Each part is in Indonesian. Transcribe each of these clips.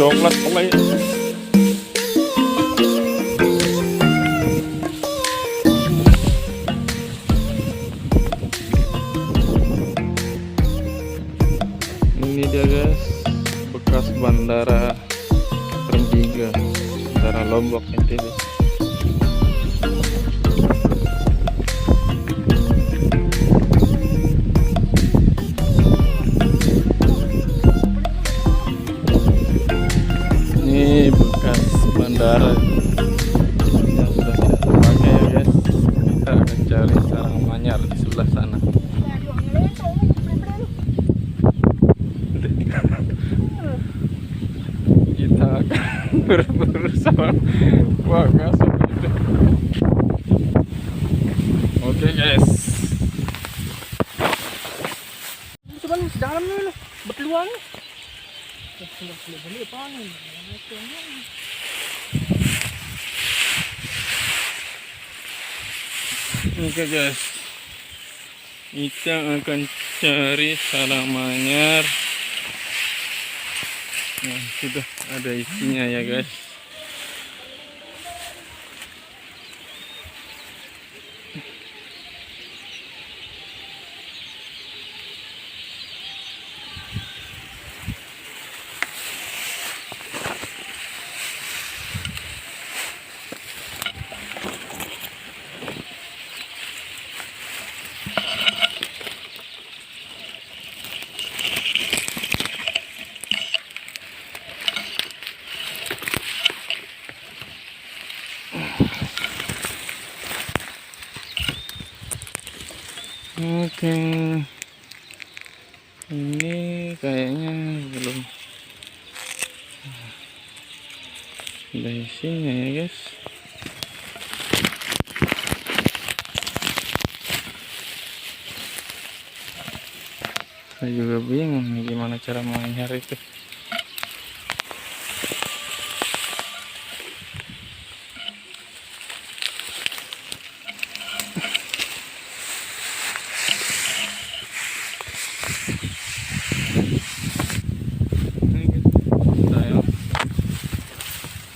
Coklat mulai. Ini dia guys, bekas bandara Pertiga, bandara Lombok NTB. Ini bekas bandara yang sudah tidak terpakai ya guys. Kita akan cari sarang manyar di sebelah sana. Kita akan berburu sama bangsa. Oke guys. Coba nih dalam nih, berpeluang. Beli apa nih? Oke guys, kita akan cari sarang manyar. Nah, sudah ada isinya ya guys. Oke, ini kayaknya belum ada isinya ya guys. Saya juga bingung nih gimana cara manyar itu.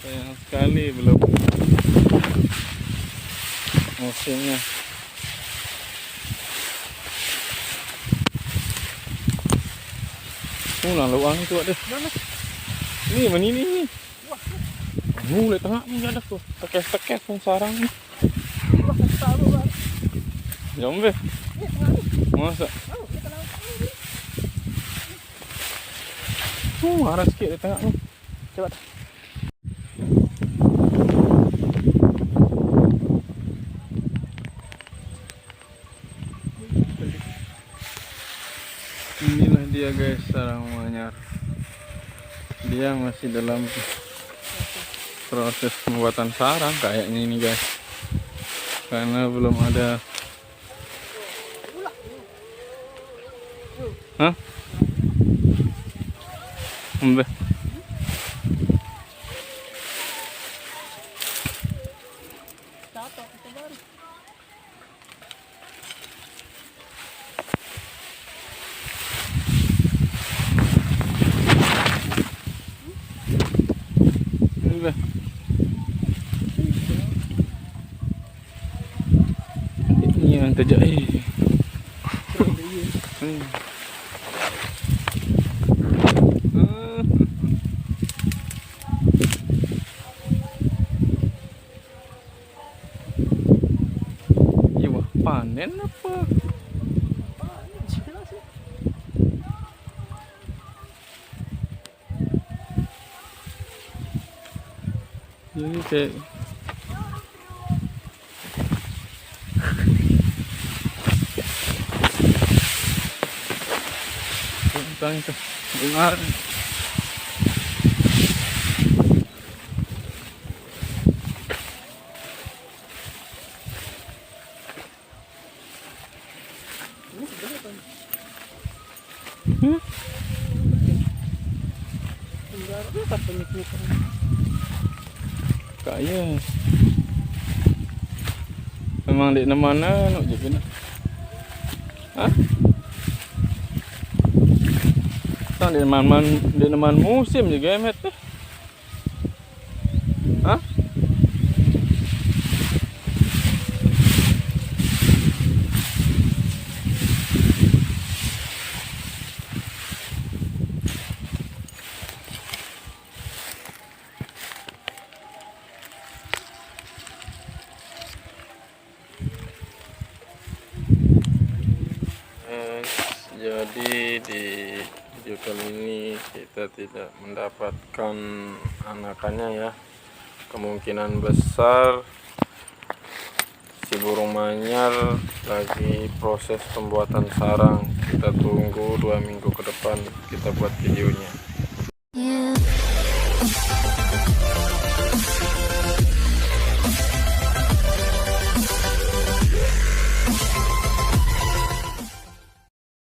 Sayang sekali belum musimnya. Lalu ang itu ada. Ini mana ini? Mulai tengah ni ada tuh. Tekes-tekes pun sarang ni. Jom be. Masa? Marah sikit di tengah ni. Cepat. Inilah dia guys sarang manyar. Dia masih dalam proses pembuatan sarang kayaknya ini guys, karena belum ada. Hah? Mbah. Ini yang terjadi. Iya, panen apa? Jadi kayak tentang itu dengar. Ini sebenarnya apa? Enggak apa penyusupan. Kaya memang di mana nak jadi nak? Hah? Tang di mana musim juga emet tuh? Hah? Jadi di video kali ini kita tidak mendapatkan anakannya ya. Kemungkinan besar si burung manyar lagi proses pembuatan sarang. Kita tunggu 2 minggu ke depan kita buat videonya.